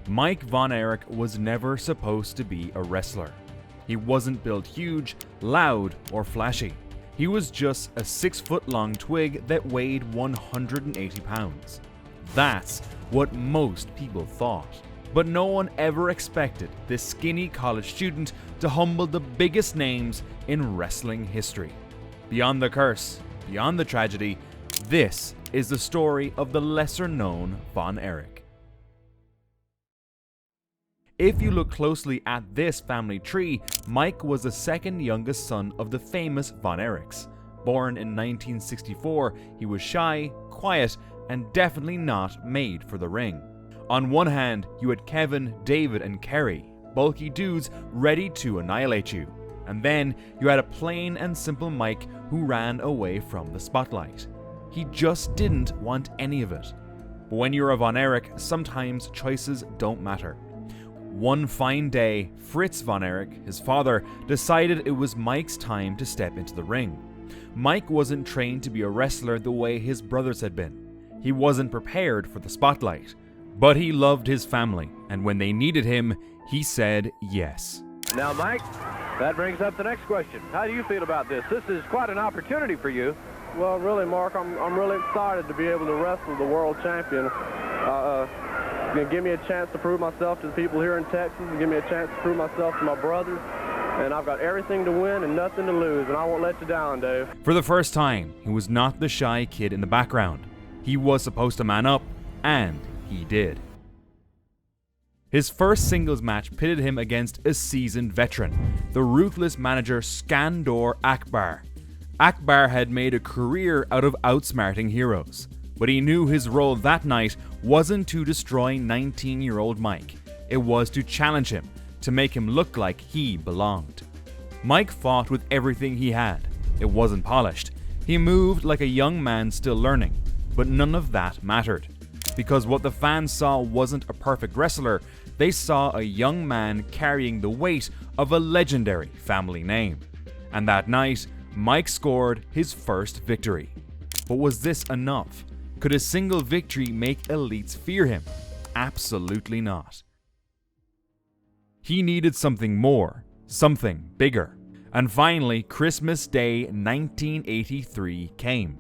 Mike Von Erich was never supposed to be a wrestler. He wasn't built huge, loud, or flashy. He was just a 6-foot-long twig that weighed 180 pounds. That's what most people thought. But no one ever expected this skinny college student to humble the biggest names in wrestling history. Beyond the curse, beyond the tragedy, this is the story of the lesser-known Von Erich. If you look closely at this family tree, Mike was the second youngest son of the famous Von Erichs. Born in 1964, he was shy, quiet, and definitely not made for the ring. On one hand, you had Kevin, David, and Kerry, bulky dudes ready to annihilate you. And then you had a plain and simple Mike who ran away from the spotlight. He just didn't want any of it. But when you're a Von Erich, sometimes choices don't matter. One fine day, Fritz Von Erich, his father, decided it was Mike's time to step into the ring. Mike wasn't trained to be a wrestler the way his brothers had been. He wasn't prepared for the spotlight. But he loved his family, and when they needed him, he said yes. Now, Mike, that brings up the next question. How do you feel about this? This is quite an opportunity for you. Well, really, Mark, I'm really excited to be able to wrestle the world champion. Give me a chance to prove myself to the people here in Texas, and give me a chance to prove myself to my brothers. And I've got everything to win and nothing to lose, and I won't let you down, Dave. For the first time, he was not the shy kid in the background. He was supposed to man up, and he did. His first singles match pitted him against a seasoned veteran, the ruthless manager Skandor Akbar. Akbar had made a career out of outsmarting heroes, but he knew his role that night wasn't to destroy 19-year-old Mike. It was to challenge him, to make him look like he belonged. Mike fought with everything he had. It wasn't polished. He moved like a young man still learning, but none of that mattered. Because what the fans saw wasn't a perfect wrestler, they saw a young man carrying the weight of a legendary family name. And that night, Mike scored his first victory. But was this enough? Could a single victory make elites fear him? Absolutely not. He needed something more, something bigger. And finally, Christmas Day 1983 came.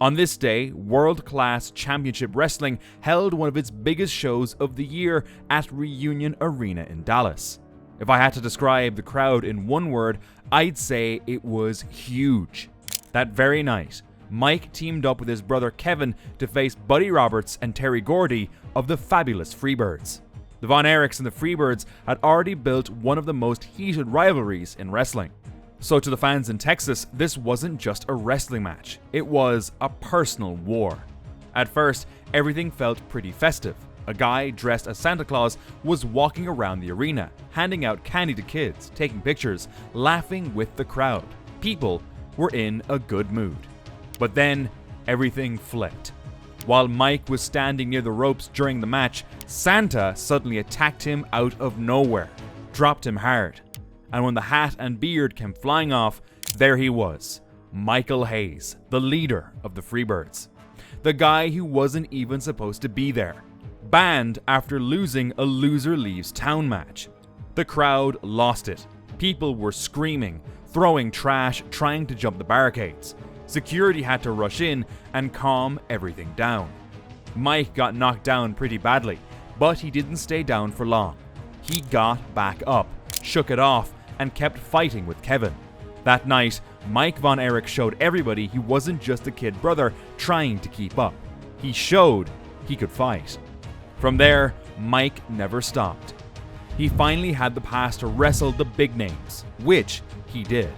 On this day, World Class Championship Wrestling held one of its biggest shows of the year at Reunion Arena in Dallas. If I had to describe the crowd in one word, I'd say it was huge. That very night, Mike teamed up with his brother Kevin to face Buddy Roberts and Terry Gordy of the fabulous Freebirds. The Von Erichs and the Freebirds had already built one of the most heated rivalries in wrestling. So to the fans in Texas, this wasn't just a wrestling match, it was a personal war. At first, everything felt pretty festive. A guy dressed as Santa Claus was walking around the arena, handing out candy to kids, taking pictures, laughing with the crowd. People were in a good mood. But then, everything flipped. While Mike was standing near the ropes during the match, Santa suddenly attacked him out of nowhere, dropped him hard. And when the hat and beard came flying off, there he was, Michael Hayes, the leader of the Freebirds. The guy who wasn't even supposed to be there. Banned after losing a loser leaves town match. The crowd lost it. People were screaming, throwing trash, trying to jump the barricades. Security had to rush in and calm everything down. Mike got knocked down pretty badly, but he didn't stay down for long. He got back up, shook it off, and kept fighting with Kevin. That night, Mike Von Erich showed everybody he wasn't just a kid brother trying to keep up. He showed he could fight. From there, Mike never stopped. He finally had the pass to wrestle the big names, which he did.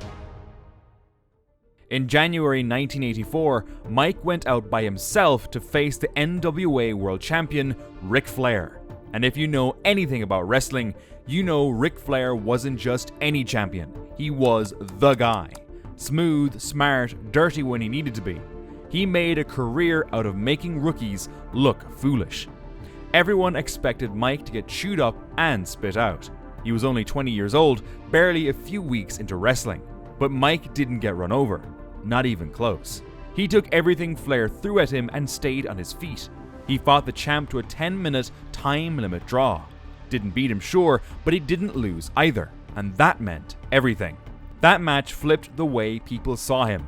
In January 1984, Mike went out by himself to face the NWA World Champion, Ric Flair. And if you know anything about wrestling, you know Ric Flair wasn't just any champion, he was the guy. Smooth, smart, dirty when he needed to be. He made a career out of making rookies look foolish. Everyone expected Mike to get chewed up and spit out. He was only 20 years old, barely a few weeks into wrestling. But Mike didn't get run over, not even close. He took everything Flair threw at him and stayed on his feet. He fought the champ to a 10-minute time limit draw. didn't beat him, sure, but he didn't lose either, and that meant everything. That match flipped the way people saw him.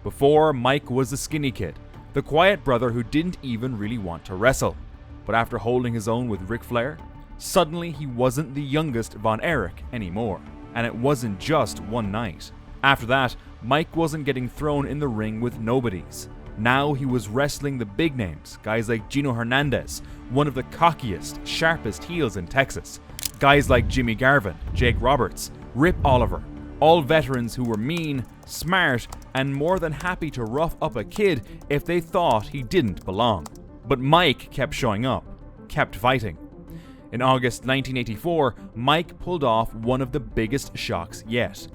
Before, Mike was the skinny kid, the quiet brother who didn't even really want to wrestle. But after holding his own with Ric Flair, suddenly he wasn't the youngest Von Erich anymore. And it wasn't just one night. After that, Mike wasn't getting thrown in the ring with nobodies. Now he was wrestling the big names, guys like Gino Hernandez, one of the cockiest, sharpest heels in Texas. Guys like Jimmy Garvin, Jake Roberts, Rip Oliver, all veterans who were mean, smart, and more than happy to rough up a kid if they thought he didn't belong. But Mike kept showing up, kept fighting. In August 1984, Mike pulled off one of the biggest shocks yet.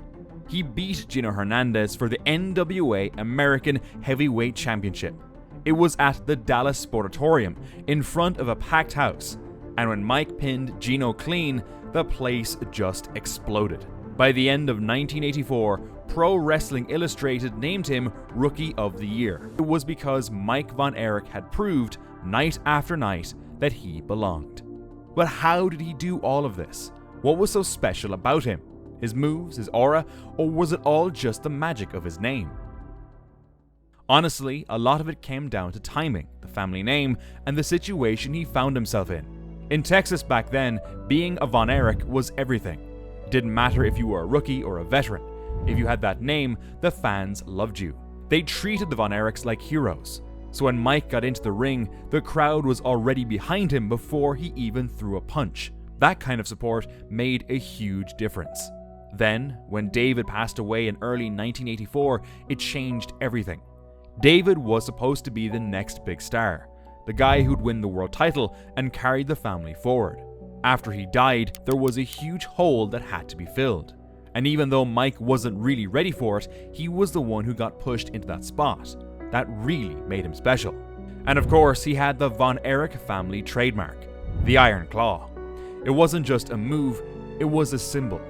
He beat Gino Hernandez for the NWA American Heavyweight Championship. It was at the Dallas Sportatorium, in front of a packed house, and when Mike pinned Gino clean, the place just exploded. By the end of 1984, Pro Wrestling Illustrated named him Rookie of the Year. It was because Mike Von Erich had proved, night after night, that he belonged. But how did he do all of this? What was so special about him? His moves, his aura, or was it all just the magic of his name? Honestly, a lot of it came down to timing, the family name, and the situation he found himself in. In Texas back then, being a Von Erich was everything. It didn't matter if you were a rookie or a veteran. If you had that name, the fans loved you. They treated the Von Erichs like heroes. So when Mike got into the ring, the crowd was already behind him before he even threw a punch. That kind of support made a huge difference. Then, when David passed away in early 1984, it changed everything. David was supposed to be the next big star, the guy who'd win the world title and carried the family forward. After he died, there was a huge hole that had to be filled. And even though Mike wasn't really ready for it, he was the one who got pushed into that spot. That really made him special. And of course, he had the Von Erich family trademark, the Iron Claw. It wasn't just a move, it was a symbol.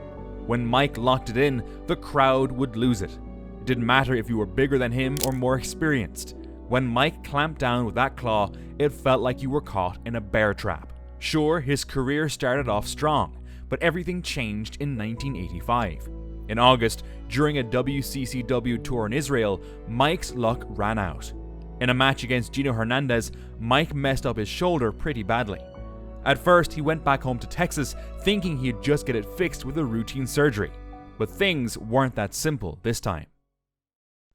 When Mike locked it in, the crowd would lose it. It didn't matter if you were bigger than him or more experienced. When Mike clamped down with that claw, it felt like you were caught in a bear trap. Sure, his career started off strong, but everything changed in 1985. In August, during a WCCW tour in Israel, Mike's luck ran out. In a match against Gino Hernandez, Mike messed up his shoulder pretty badly. At first, he went back home to Texas thinking he'd just get it fixed with a routine surgery. But things weren't that simple this time.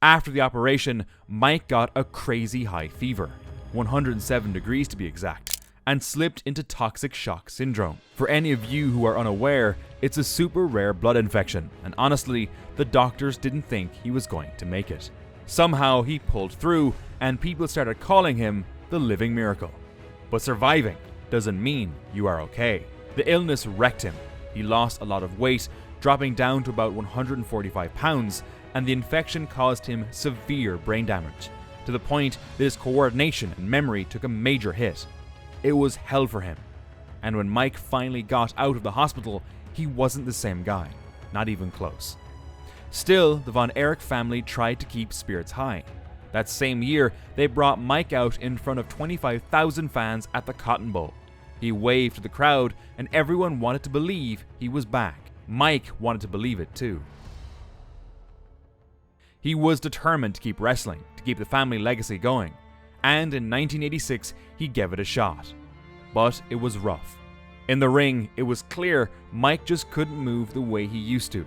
After the operation, Mike got a crazy high fever, 107 degrees to be exact, and slipped into toxic shock syndrome. For any of you who are unaware, it's a super rare blood infection, and honestly, the doctors didn't think he was going to make it. Somehow he pulled through, and people started calling him the living miracle. But surviving doesn't mean you are okay. The illness wrecked him. He lost a lot of weight, dropping down to about 145 pounds, and the infection caused him severe brain damage, to the point that his coordination and memory took a major hit. It was hell for him. And when Mike finally got out of the hospital, he wasn't the same guy, not even close. Still, the Von Erich family tried to keep spirits high. That same year, they brought Mike out in front of 25,000 fans at the Cotton Bowl. He waved to the crowd, and everyone wanted to believe he was back. Mike wanted to believe it too. He was determined to keep wrestling, to keep the family legacy going. And in 1986, he gave it a shot. But it was rough. In the ring, it was clear Mike just couldn't move the way he used to.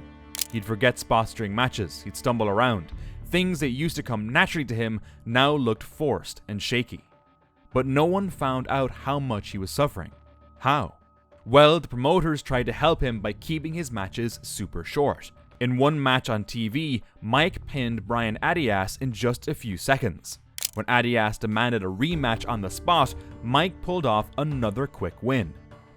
He'd forget spots during matches, he'd stumble around. Things that used to come naturally to him now looked forced and shaky. But no one found out how much he was suffering. How? Well, the promoters tried to help him by keeping his matches super short. In one match on TV, Mike pinned Brian Adias in just a few seconds. When Adias demanded a rematch on the spot, Mike pulled off another quick win.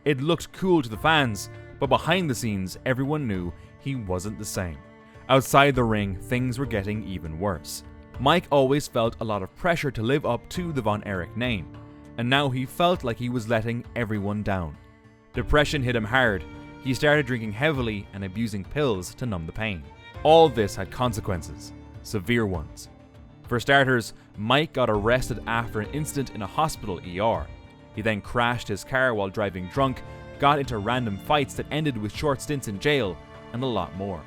It looked cool to the fans, but behind the scenes, everyone knew he wasn't the same. Outside the ring, things were getting even worse. Mike always felt a lot of pressure to live up to the Von Erich name, and now he felt like he was letting everyone down. Depression hit him hard. He started drinking heavily and abusing pills to numb the pain. All this had consequences, severe ones. For starters, Mike got arrested after an incident in a hospital ER. He then crashed his car while driving drunk, got into random fights that ended with short stints in jail, and a lot more.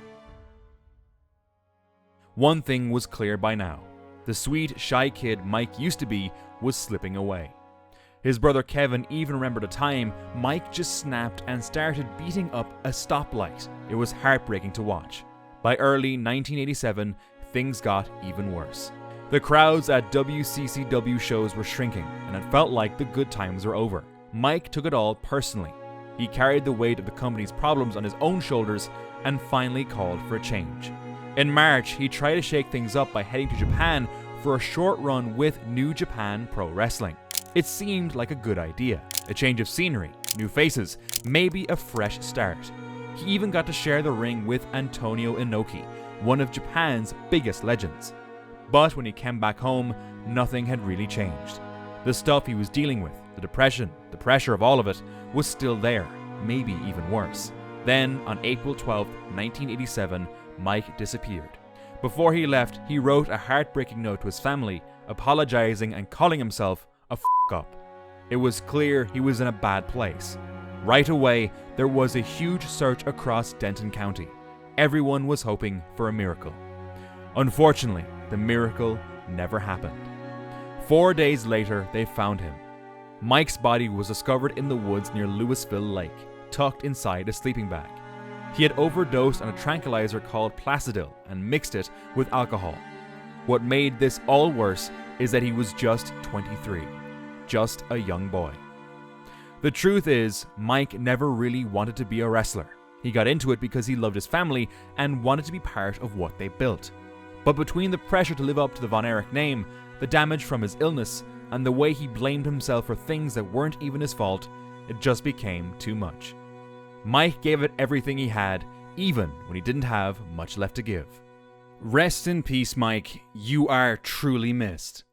One thing was clear by now. The sweet, shy kid Mike used to be was slipping away. His brother Kevin even remembered a time Mike just snapped and started beating up a stoplight. It was heartbreaking to watch. By early 1987, things got even worse. The crowds at WCCW shows were shrinking, and it felt like the good times were over. Mike took it all personally. He carried the weight of the company's problems on his own shoulders and finally called for a change. In March, he tried to shake things up by heading to Japan for a short run with New Japan Pro Wrestling. It seemed like a good idea. A change of scenery, new faces, maybe a fresh start. He even got to share the ring with Antonio Inoki, one of Japan's biggest legends. But when he came back home, nothing had really changed. The stuff he was dealing with, the depression, the pressure of all of it, was still there, maybe even worse. Then, on April 12, 1987, Mike disappeared. Before he left, he wrote a heartbreaking note to his family, apologizing and calling himself a f*** up. It was clear he was in a bad place. Right away, there was a huge search across Denton County. Everyone was hoping for a miracle. Unfortunately, the miracle never happened. 4 days later, they found him. Mike's body was discovered in the woods near Louisville Lake, tucked inside a sleeping bag. He had overdosed on a tranquilizer called Placidil and mixed it with alcohol. What made this all worse is that he was just 23, just a young boy. The truth is, Mike never really wanted to be a wrestler. He got into it because he loved his family and wanted to be part of what they built. But between the pressure to live up to the Von Erich name, the damage from his illness, and the way he blamed himself for things that weren't even his fault, it just became too much. Mike gave it everything he had, even when he didn't have much left to give. Rest in peace, Mike. You are truly missed.